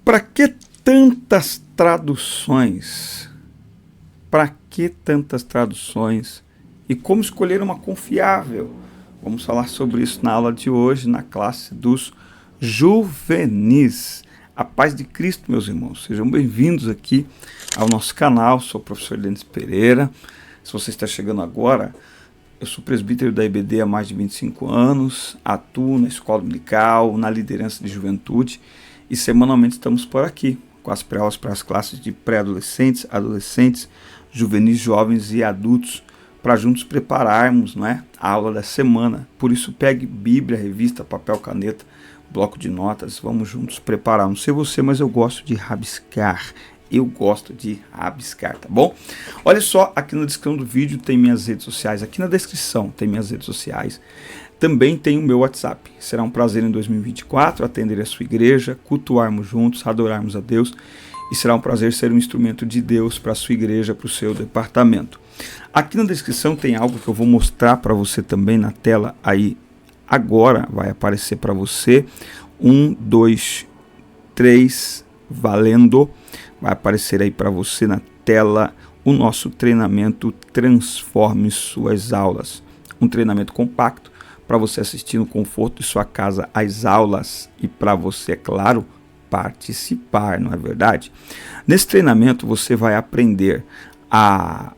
Para que tantas traduções? Para que tantas traduções? E como escolher uma confiável? Vamos falar sobre isso na aula de hoje, na classe dos juvenis. A paz de Cristo, meus irmãos. Sejam bem-vindos aqui ao nosso canal. Sou o professor Denis Pereira. Se você está chegando agora, eu sou presbítero da IBD há mais de 25 anos, atuo na escola dominical, na liderança de juventude e semanalmente estamos por aqui com as pré-aulas para as classes de pré-adolescentes, adolescentes, juvenis, jovens e adultos para juntos prepararmos, não é, a aula da semana. Por isso pegue Bíblia, revista, papel, caneta, bloco de notas, vamos juntos preparar. Não sei você, mas eu gosto de rabiscar. Eu gosto de rabiscar, tá bom? Olha só, aqui na descrição do vídeo tem minhas redes sociais. Aqui na descrição tem minhas redes sociais. Também tem o meu WhatsApp. Será um prazer em 2024 atender a sua igreja, cultuarmos juntos, adorarmos a Deus. E será um prazer ser um instrumento de Deus para a sua igreja, para o seu departamento. Aqui na descrição tem algo que eu vou mostrar para você também na tela aí. Agora vai aparecer para você. 1, 2, 3, valendo. Vai aparecer aí para você na tela o nosso treinamento Transforme Suas Aulas. Um treinamento compacto para você assistir no conforto de sua casa às aulas e para você, é claro, participar, não é verdade? Nesse treinamento você vai aprender a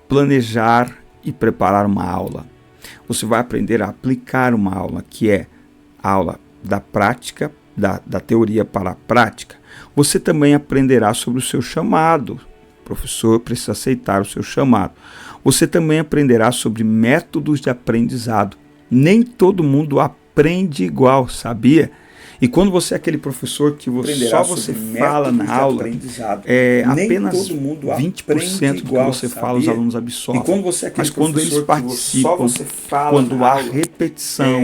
planejar e preparar uma aula. Você vai aprender a aplicar uma aula, que é a aula da prática, da teoria para a prática. Você também aprenderá sobre o seu chamado. O professor precisa aceitar o seu chamado. Você também aprenderá sobre métodos de aprendizado. Nem todo mundo aprende igual, sabia? E quando você é aquele professor que você fala na aula, apenas 20% do que você fala os alunos absorvem. Mas quando eles participam, quando há repetição,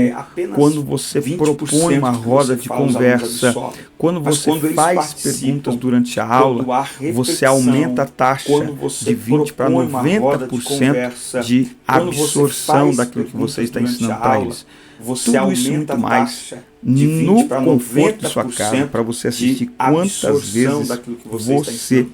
quando você propõe uma roda de conversa, quando você faz perguntas durante a aula, você aumenta a taxa de 20% para 90% de absorção daquilo que você está ensinando para eles. Você tudo isso muito mais no conforto de sua casa, para você assistir quantas vezes você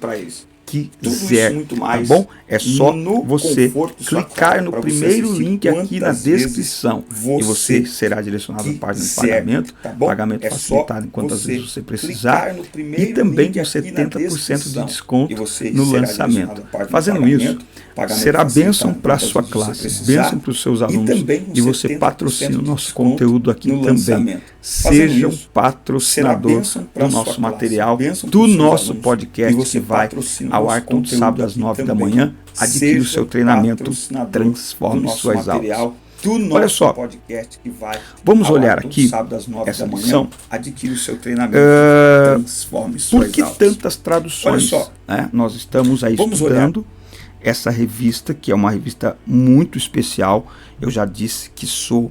quiser, tá bom? É só você clicar no primeiro link aqui na descrição e você será direcionado à página de pagamento, pagamento facilitado em quantas vezes você precisar e também com 70% de desconto no lançamento. Fazendo isso, será bênção para a sua classe, bênção para os seus alunos e você patrocina o nosso conteúdo aqui também. Seja um patrocinador do nosso material, do nosso podcast que vai ao ar todo sábado às 9 da manhã. Adquire o seu treinamento, transforme suas aulas. Olha só, vamos olhar aqui essa lição. Por que tantas traduções? Né? Nós estamos aí estudando essa revista, que é uma revista muito especial. Eu já disse que sou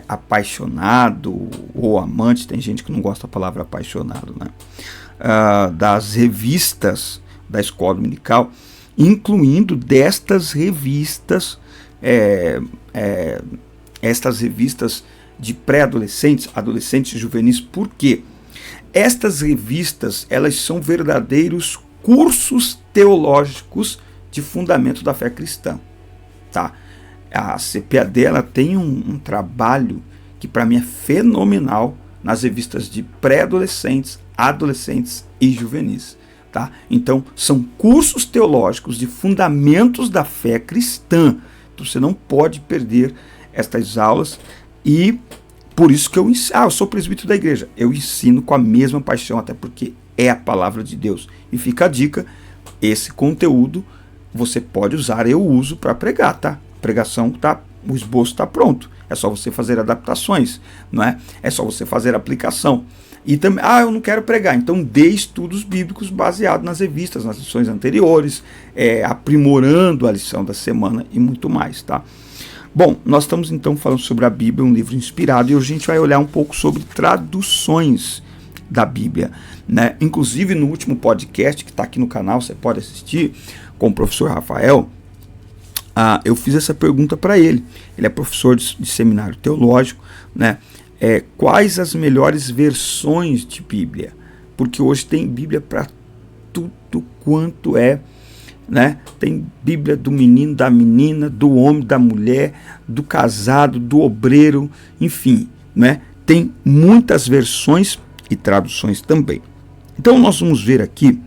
apaixonado ou amante, tem gente que não gosta da palavra apaixonado, né? Das revistas da escola dominical, incluindo destas revistas, estas revistas de pré-adolescentes, adolescentes e juvenis. Por quê? Estas revistas, elas são verdadeiros cursos teológicos de fundamento da fé cristã, tá? A CPAD, ela tem um trabalho que para mim é fenomenal nas revistas de pré-adolescentes, adolescentes e juvenis. Tá? Então, são cursos teológicos de fundamentos da fé cristã. Então, você não pode perder estas aulas e por isso que eu ensino. Eu sou presbítero da igreja. Eu ensino com a mesma paixão, até porque é a palavra de Deus. E fica a dica, esse conteúdo você pode usar, eu uso para pregar, tá? A pregação tá, o esboço está pronto. É só você fazer adaptações, não é? É só você fazer aplicação. E também, eu não quero pregar, então dê estudos bíblicos baseados nas revistas, nas lições anteriores, aprimorando a lição da semana e muito mais, tá? Bom, nós estamos então falando sobre a Bíblia, um livro inspirado, e hoje a gente vai olhar um pouco sobre traduções da Bíblia, né? Inclusive no último podcast que está aqui no canal, você pode assistir, com o professor Rafael, eu fiz essa pergunta para ele. Ele é professor de seminário teológico, né? Quais as melhores versões de Bíblia? porque hoje tem Bíblia para tudo quanto é, né? Tem Bíblia do menino, da menina, do homem, da mulher, do casado, do obreiro, enfim, né? Tem muitas versões e traduções também. Então nós vamos ver aqui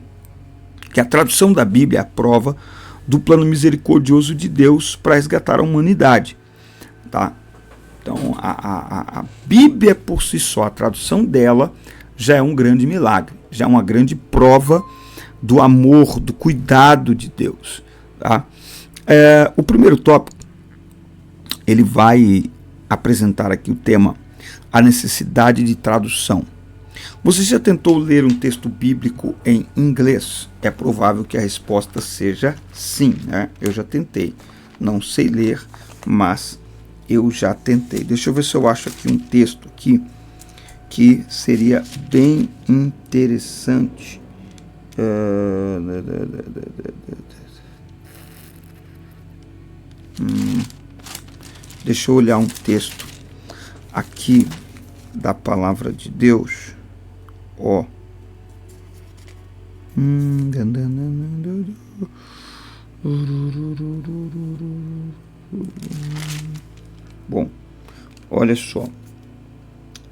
que a tradução da Bíblia é a prova do plano misericordioso de Deus para resgatar a humanidade, tá? Então a Bíblia por si só, a tradução dela já é um grande milagre, já é uma grande prova do amor, do cuidado de Deus, tá? O primeiro tópico, ele vai apresentar aqui o tema, a necessidade de tradução. Você já tentou ler um texto bíblico em inglês? É provável que a resposta seja sim, né? Eu já tentei. Não sei ler, mas eu já tentei. Deixa eu ver se eu acho aqui um texto aqui que seria bem interessante. Deixa eu olhar um texto aqui da palavra de Deus. Ó. Bom, olha só.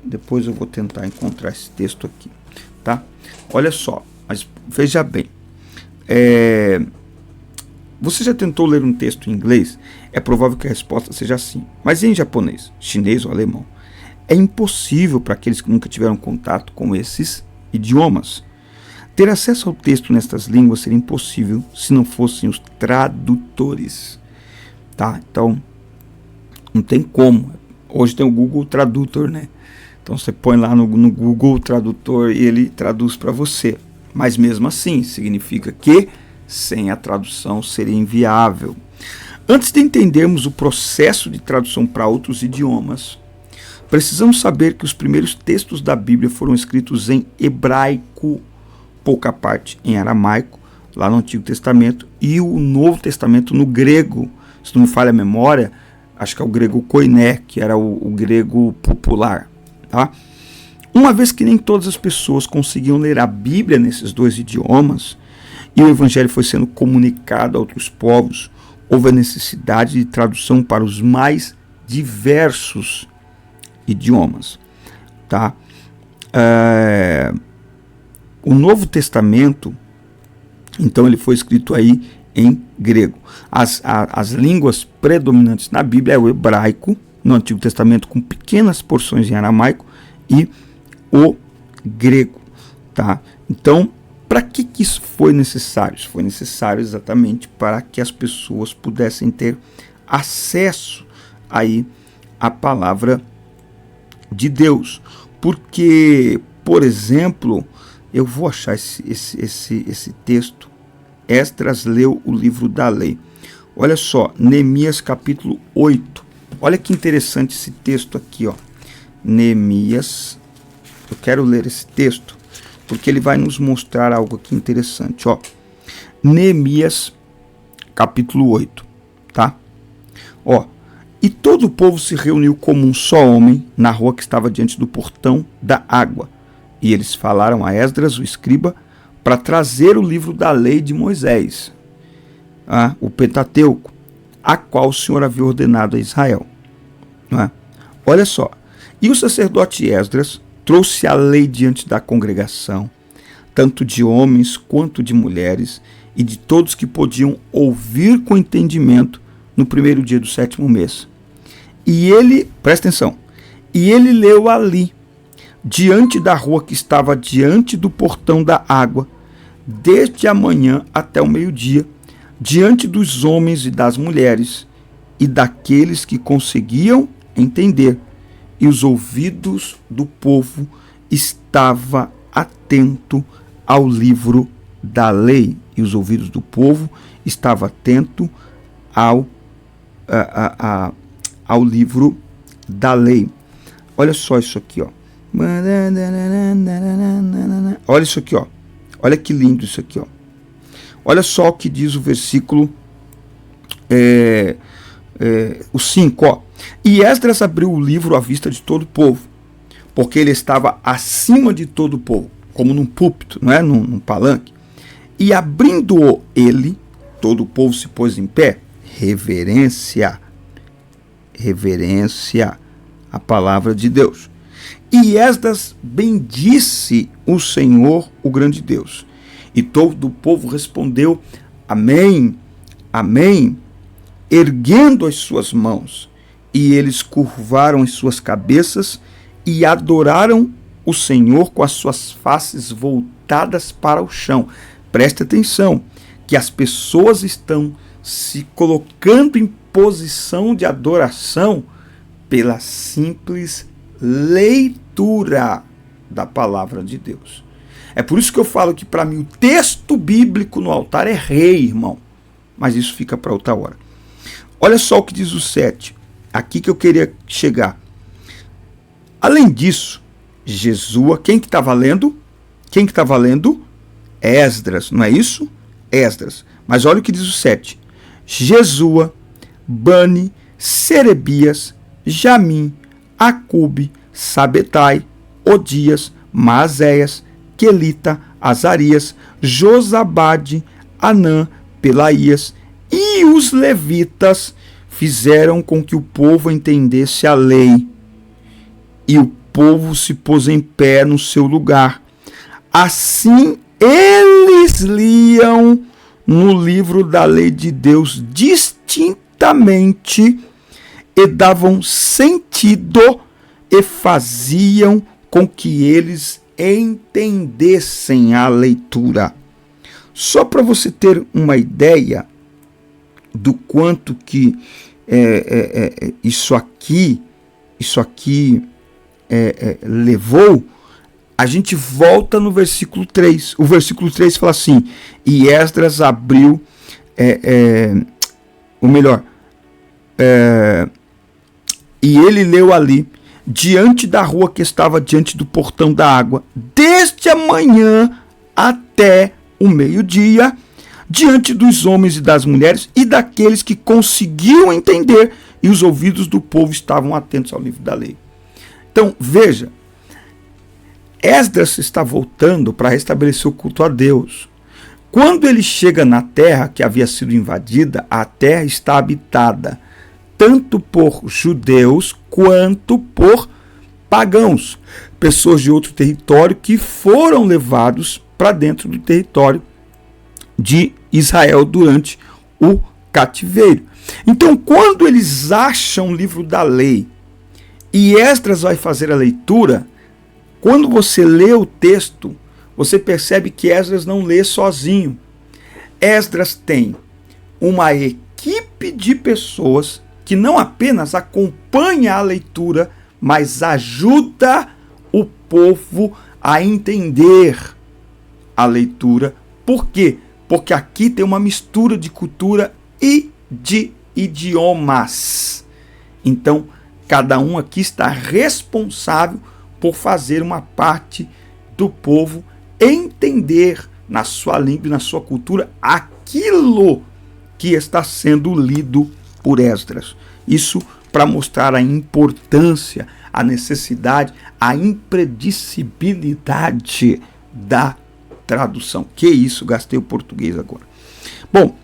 Depois eu vou tentar encontrar esse texto aqui, tá? Olha só, mas veja bem. Você já tentou ler um texto em inglês? É provável que a resposta seja sim. Mas em japonês, chinês ou alemão? É impossível para aqueles que nunca tiveram contato com esses idiomas. Ter acesso ao texto nestas línguas seria impossível se não fossem os tradutores, tá? Então, não tem como. Hoje tem o Google Tradutor, né? Então você põe lá no Google Tradutor e ele traduz para você. Mas mesmo assim, significa que sem a tradução seria inviável. Antes de entendermos o processo de tradução para outros idiomas, precisamos saber que os primeiros textos da Bíblia foram escritos em hebraico, pouca parte em aramaico, lá no Antigo Testamento, e o Novo Testamento no grego. Se não me falha a memória, acho que é o grego koiné, que era o grego popular, tá? Uma vez que nem todas as pessoas conseguiam ler a Bíblia nesses dois idiomas, e o Evangelho foi sendo comunicado a outros povos, houve a necessidade de tradução para os mais diversos idiomas, tá? O Novo Testamento, então, ele foi escrito aí em grego. As línguas predominantes na Bíblia é o hebraico, no Antigo Testamento, com pequenas porções em aramaico, e o grego, tá? Então, para que isso foi necessário? Isso foi necessário exatamente para que as pessoas pudessem ter acesso aí à palavra de Deus. Porque, por exemplo, eu vou achar esse texto. Esdras leu o livro da lei. Olha só, Neemias capítulo 8. Olha que interessante esse texto aqui, ó. Neemias, eu quero ler esse texto, porque ele vai nos mostrar algo aqui interessante, ó. Neemias, capítulo 8, tá? Ó, e todo o povo se reuniu como um só homem na rua que estava diante do portão da água. E eles falaram a Esdras, o escriba, para trazer o livro da lei de Moisés, o Pentateuco, a qual o Senhor havia ordenado a Israel. Olha só, e o sacerdote Esdras trouxe a lei diante da congregação, tanto de homens quanto de mulheres, e de todos que podiam ouvir com entendimento no primeiro dia do 7º mês. E ele, presta atenção, e ele leu ali, diante da rua que estava diante do portão da água, desde a manhã até o meio-dia, diante dos homens e das mulheres, e daqueles que conseguiam entender, e os ouvidos do povo estavam atentos ao livro da lei. E os ouvidos do povo estavam atentos ao livro da lei. Olha só isso aqui, ó. Olha isso aqui, ó. Olha que lindo isso aqui, ó. Olha só o que diz o versículo o 5, ó. E Esdras abriu o livro à vista de todo o povo, porque ele estava acima de todo o povo. como num púlpito, não é? Num palanque. E abrindo-o ele, todo o povo se pôs em pé. Reverência. Reverência à palavra de Deus. E Esdras bendisse o Senhor, o grande Deus. E todo o povo respondeu, amém, amém, erguendo as suas mãos. E eles curvaram as suas cabeças e adoraram o Senhor com as suas faces voltadas para o chão. Preste atenção, que as pessoas estão se colocando em posição de adoração pela simples leitura da palavra de Deus. É por isso que eu falo que para mim o texto bíblico no altar é rei, irmão. Mas isso fica para outra hora. Olha só o que diz o 7. Aqui que eu queria chegar. Além disso, Jesua, quem que estava lendo? Quem que estava lendo? Esdras, não é isso? Esdras. Mas olha o que diz o 7. Jesua, Bani, Serebias, Jamim, Acube, Sabetai, Odias, Maazéias, Quelita, Azarias, Josabade, Anã, Pelaías e os levitas fizeram com que o povo entendesse a lei. E o povo se pôs em pé no seu lugar. Assim eles liam no livro da lei de Deus distintamente e davam sentido e faziam com que eles entendessem a leitura. Só para você ter uma ideia do quanto que isso aqui levou, a gente volta no versículo 3. O versículo 3 fala assim, e Esdras abriu, e ele leu ali, diante da rua que estava diante do portão da água, desde a manhã até o meio-dia, diante dos homens e das mulheres e daqueles que conseguiam entender, e os ouvidos do povo estavam atentos ao livro da lei. Então, veja, Esdras está voltando para restabelecer o culto a Deus. Quando ele chega na terra que havia sido invadida, a terra está habitada tanto por judeus quanto por pagãos, pessoas de outro território que foram levados para dentro do território de Israel durante o cativeiro. Então, quando eles acham o livro da lei e Esdras vai fazer a leitura, quando você lê o texto, você percebe que Esdras não lê sozinho. Esdras tem uma equipe de pessoas que não apenas acompanha a leitura, mas ajuda o povo a entender a leitura. Por quê? Porque aqui tem uma mistura de cultura e de idiomas. Então, cada um aqui está responsável por fazer uma parte do povo entender na sua língua e na sua cultura aquilo que está sendo lido por Esdras. Isso para mostrar a importância, a necessidade, a impredissibilidade da tradução. Que isso, gastei o português agora. Bom,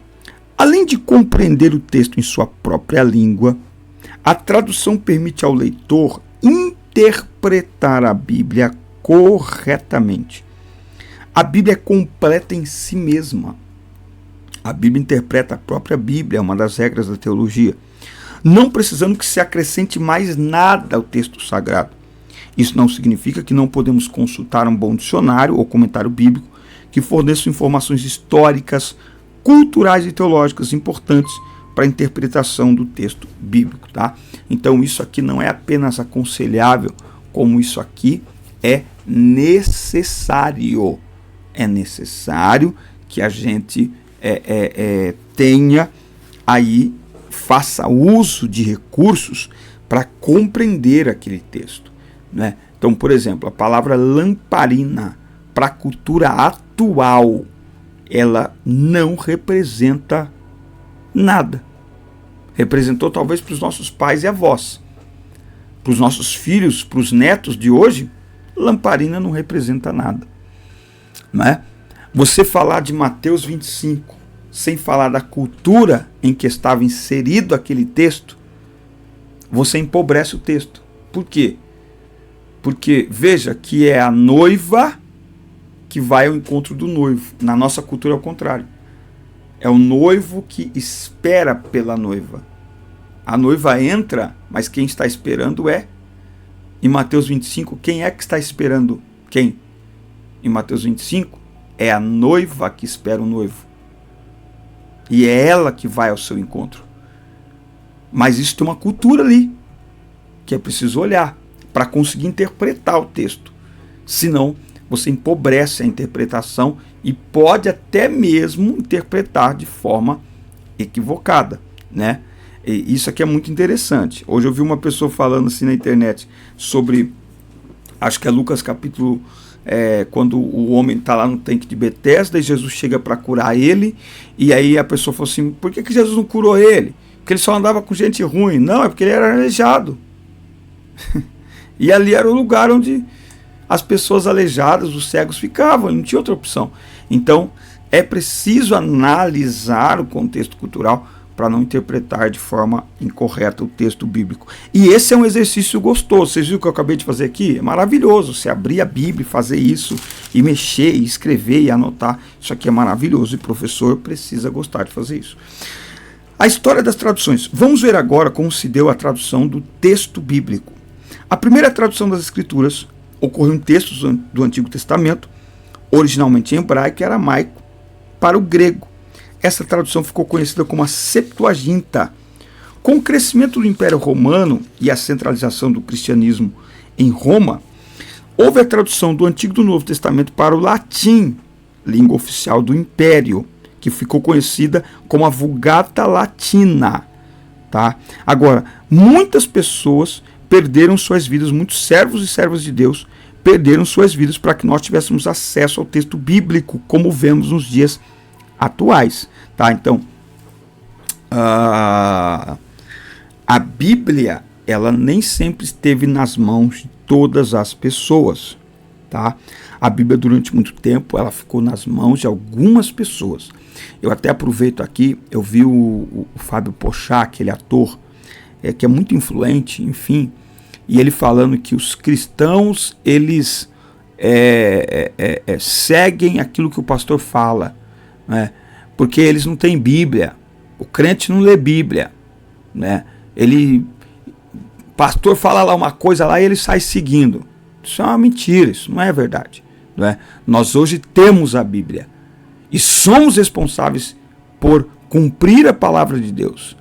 além de compreender o texto em sua própria língua, a tradução permite ao leitor interpretar a Bíblia corretamente. A Bíblia é completa em si mesma. A Bíblia interpreta a própria Bíblia, é uma das regras da teologia, não precisando que se acrescente mais nada ao texto sagrado. Isso não significa que não podemos consultar um bom dicionário ou comentário bíblico que forneça informações históricas, culturais e teológicas importantes para a interpretação do texto bíblico, tá? Então isso aqui não é apenas aconselhável, como isso aqui é necessário. É necessário que a gente tenha aí, faça uso de recursos para compreender aquele texto, né? Então, por exemplo, a palavra lamparina para a cultura atual, ela não representa nada. Representou talvez para os nossos pais e avós. Para os nossos filhos, para os netos de hoje, lamparina não representa nada. não é? Você falar de Mateus 25 sem falar da cultura em que estava inserido aquele texto, você empobrece o texto. Por quê? Porque veja que é a noiva que vai ao encontro do noivo. Na nossa cultura é o contrário. É o noivo que espera pela noiva. A noiva entra, mas quem está esperando é. Em Mateus 25, quem é que está esperando quem? Em Mateus 25, é a noiva que espera o noivo. E é ela que vai ao seu encontro. Mas isso tem uma cultura ali, que é preciso olhar para conseguir interpretar o texto. Senão, você empobrece a interpretação e pode até mesmo interpretar de forma equivocada, né? E isso aqui é muito interessante. Hoje eu vi uma pessoa falando assim na internet sobre, acho que é Lucas capítulo, quando o homem está lá no tanque de Betesda e Jesus chega para curar ele, e aí a pessoa falou assim, por que Jesus não curou ele? Porque ele só andava com gente ruim. Não, é porque ele era aleijado. E ali era o lugar onde as pessoas aleijadas, os cegos ficavam, não tinha outra opção. Então, é preciso analisar o contexto cultural para não interpretar de forma incorreta o texto bíblico. E esse é um exercício gostoso. Vocês viram o que eu acabei de fazer aqui? É maravilhoso. Você abrir a Bíblia e fazer isso, e mexer, e escrever, e anotar. Isso aqui é maravilhoso, e o professor precisa gostar de fazer isso. A história das traduções. Vamos ver agora como se deu a tradução do texto bíblico. A primeira tradução das Escrituras ocorreu em textos do Antigo Testamento, originalmente em hebraico e aramaico, para o grego. Essa tradução ficou conhecida como a Septuaginta. Com o crescimento do Império Romano e a centralização do cristianismo em Roma, houve a tradução do Antigo e do Novo Testamento para o latim, língua oficial do Império, que ficou conhecida como a Vulgata Latina. Tá? Agora, muitas pessoas perderam suas vidas, muitos servos e servas de Deus perderam suas vidas para que nós tivéssemos acesso ao texto bíblico, como vemos nos dias atuais. Tá? Então, a Bíblia, ela nem sempre esteve nas mãos de todas as pessoas. Tá? A Bíblia, durante muito tempo, ela ficou nas mãos de algumas pessoas. Eu até aproveito aqui, eu vi o Fábio Pochá, aquele ator, que é muito influente, enfim, e ele falando que os cristãos, eles seguem aquilo que o pastor fala, né? Porque eles não têm Bíblia, o crente não lê Bíblia, né? O pastor fala lá uma coisa lá e ele sai seguindo. Isso é uma mentira, isso não é verdade, não é? Nós hoje temos a Bíblia e somos responsáveis por cumprir a palavra de Deus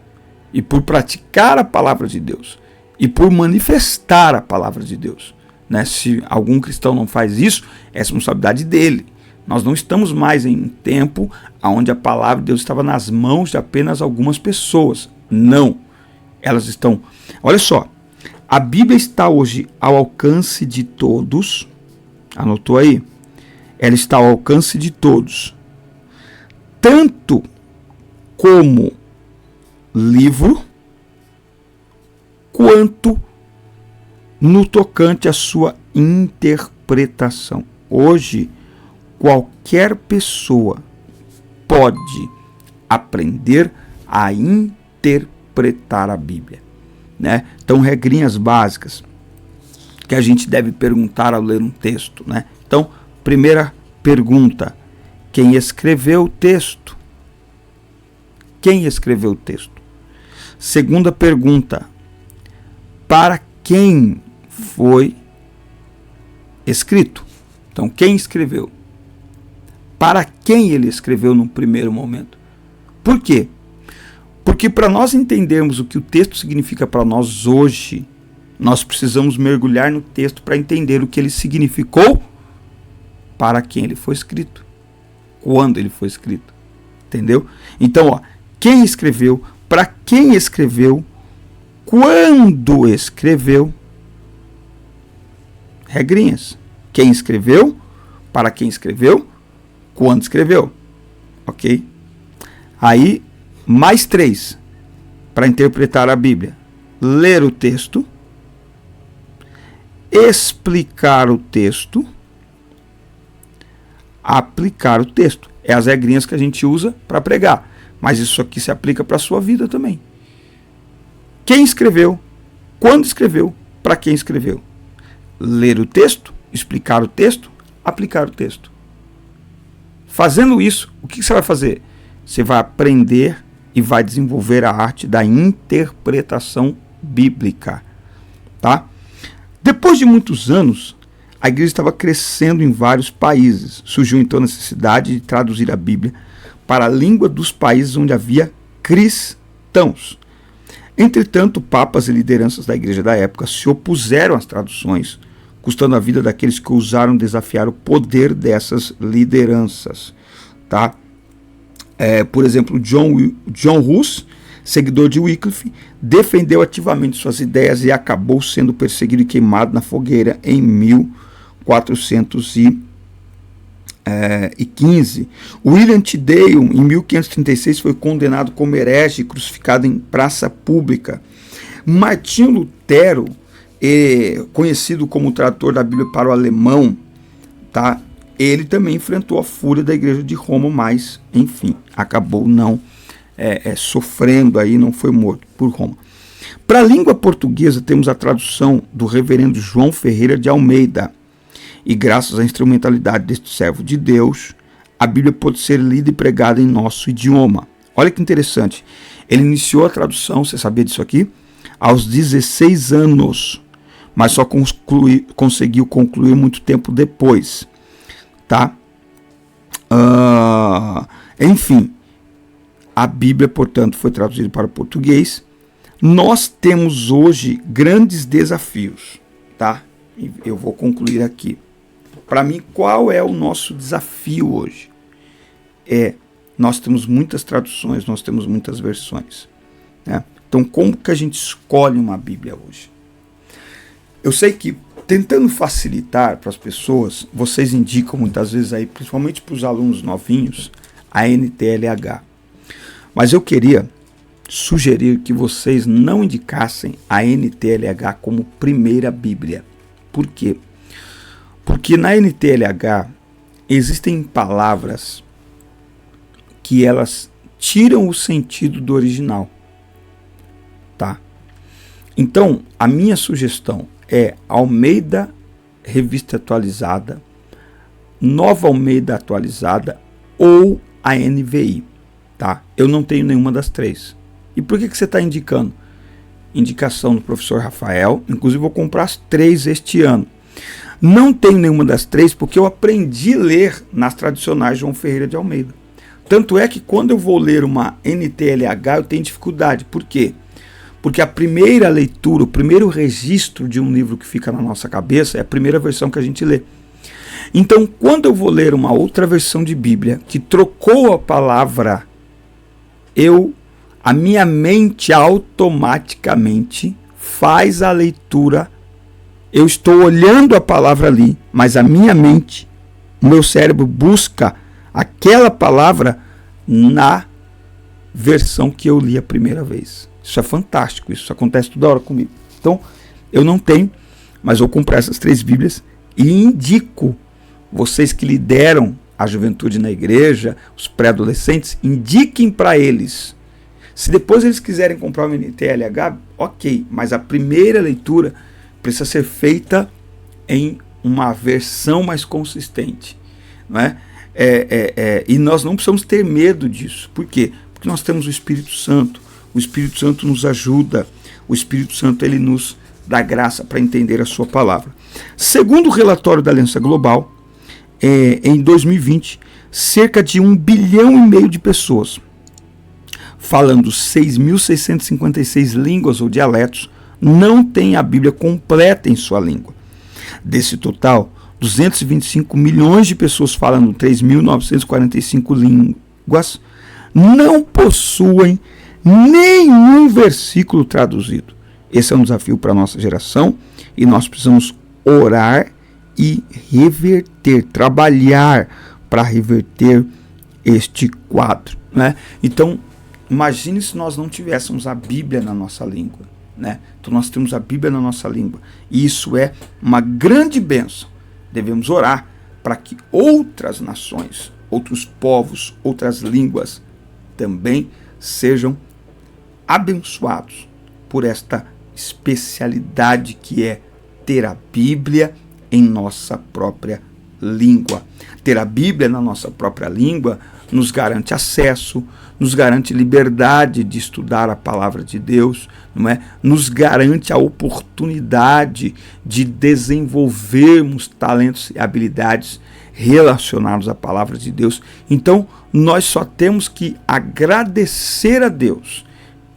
e por praticar a palavra de Deus e por manifestar a palavra de Deus, né? Se algum cristão não faz isso, é responsabilidade dele. Nós não estamos mais em um tempo onde a palavra de Deus estava nas mãos de apenas algumas pessoas. Não. Elas estão... Olha só. A Bíblia está hoje ao alcance de todos. Anotou aí? Ela está ao alcance de todos. Tanto como livro, quanto no tocante à sua interpretação. Hoje, qualquer pessoa pode aprender a interpretar a Bíblia, né? Então, regrinhas básicas que a gente deve perguntar ao ler um texto, né? Então, primeira pergunta: quem escreveu o texto? Quem escreveu o texto? Segunda pergunta: para quem foi escrito? Então, quem escreveu? Para quem ele escreveu no primeiro momento? Por quê? Porque para nós entendermos o que o texto significa para nós hoje, nós precisamos mergulhar no texto para entender o que ele significou para quem ele foi escrito, quando ele foi escrito. Entendeu? Então, ó, quem escreveu, para quem escreveu, quando escreveu. Regrinhas. Quem escreveu, para quem escreveu, quando escreveu. Ok? Aí, mais 3 para interpretar a Bíblia: ler o texto, explicar o texto, aplicar o texto. É as regrinhas que a gente usa para pregar, mas isso aqui se aplica para a sua vida também. Quem escreveu, quando escreveu, para quem escreveu. Ler o texto, explicar o texto, aplicar o texto. Fazendo isso, o que você vai fazer? Você vai aprender e vai desenvolver a arte da interpretação bíblica. Tá? Depois de muitos anos, a igreja estava crescendo em vários países. Surgiu então a necessidade de traduzir a Bíblia para a língua dos países onde havia cristãos. Entretanto, papas e lideranças da igreja da época se opuseram às traduções, custando a vida daqueles que ousaram desafiar o poder dessas lideranças. Tá? Por exemplo, John Hus, seguidor de Wycliffe, defendeu ativamente suas ideias e acabou sendo perseguido e queimado na fogueira em 1415. William Tyndale, em 1536, foi condenado como herege e crucificado em praça pública. Martinho Lutero, conhecido como tradutor da Bíblia para o alemão, tá? Ele também enfrentou a fúria da igreja de Roma, mas, enfim, acabou não sofrendo aí, não foi morto por Roma. Para a língua portuguesa, temos a tradução do reverendo João Ferreira de Almeida. E graças à instrumentalidade deste servo de Deus, a Bíblia pode ser lida e pregada em nosso idioma. Olha que interessante. Ele iniciou a tradução, você sabia disso aqui? Aos 16 anos, mas só conseguiu concluir muito tempo depois. Tá? Enfim, a Bíblia, portanto, foi traduzida para o português. Nós temos hoje grandes desafios, tá? Eu vou concluir aqui. Para mim, qual é o nosso desafio hoje? Nós temos muitas traduções, nós temos muitas versões, né? Então, como que a gente escolhe uma Bíblia hoje? Eu sei que, tentando facilitar para as pessoas, vocês indicam muitas vezes aí, principalmente para os alunos novinhos, a NTLH. Mas eu queria sugerir que vocês não indicassem a NTLH como primeira Bíblia. Por quê? Porque na NTLH existem palavras que elas tiram o sentido do original. Tá? Então, a minha sugestão é Almeida Revista Atualizada, Nova Almeida Atualizada ou a NVI. Tá? Eu não tenho nenhuma das três. E por que você está indicando? Indicação do professor Rafael, inclusive vou comprar as 3 este ano. Não tenho nenhuma das 3 porque eu aprendi a ler nas tradicionais João Ferreira de Almeida. Tanto é que quando eu vou ler uma NTLH eu tenho dificuldade. Por quê? Porque a primeira leitura, o primeiro registro de um livro que fica na nossa cabeça é a primeira versão que a gente lê. Então, quando eu vou ler uma outra versão de Bíblia que trocou a palavra, a minha mente automaticamente faz a leitura. Eu estou olhando a palavra ali, mas a minha mente, o meu cérebro busca aquela palavra na versão que eu li a primeira vez. Isso é fantástico, isso acontece toda hora comigo. Então, eu não tenho, mas vou comprar essas 3 Bíblias e indico vocês que lideram a juventude na igreja, os pré-adolescentes, indiquem para eles. Se depois eles quiserem comprar uma NTLH, ok, mas a primeira leitura precisa ser feita em uma versão mais consistente, não é? E nós não precisamos ter medo disso. Por quê? Porque nós temos o Espírito Santo. O Espírito Santo nos ajuda. O Espírito Santo ele nos dá graça para entender a sua palavra. Segundo o relatório da Aliança Global, em 2020, cerca de 1,5 bilhão de pessoas, falando 6.656 línguas ou dialetos, não têm a Bíblia completa em sua língua. Desse total, 225 milhões de pessoas falando 3.945 línguas não possuem nenhum versículo traduzido. Esse é um desafio para a nossa geração e nós precisamos orar e reverter, trabalhar para reverter este quadro, né? Então, imagine se nós não tivéssemos a Bíblia na nossa língua, né? Então nós temos a Bíblia na nossa língua e isso é uma grande bênção. Devemos orar para que outras nações, outros povos, outras línguas também sejam abençoados por esta especialidade que é ter a Bíblia em nossa própria língua. Ter a Bíblia na nossa própria língua nos garante acesso, nos garante liberdade de estudar a palavra de Deus, não é? Nos garante a oportunidade de desenvolvermos talentos e habilidades relacionados à palavra de Deus. Então, nós só temos que agradecer a Deus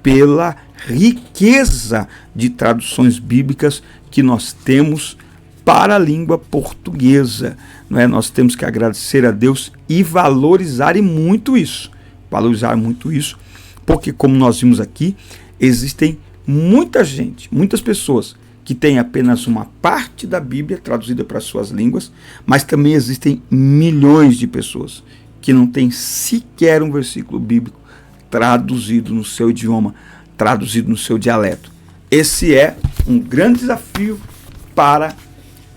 pela riqueza de traduções bíblicas que nós temos para a língua portuguesa, não é? Nós temos que agradecer a Deus e valorizar muito isso, porque como nós vimos aqui, existem muita gente, muitas pessoas que têm apenas uma parte da Bíblia traduzida para suas línguas, mas também existem milhões de pessoas que não têm sequer um versículo bíblico traduzido no seu idioma, traduzido no seu dialeto. Esse é um grande desafio para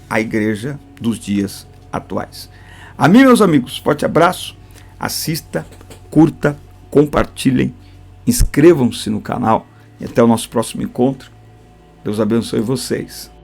a igreja dos dias atuais. A mim, meus amigos, forte abraço, assista, curta, compartilhem, inscrevam-se no canal e até o nosso próximo encontro. Deus abençoe vocês.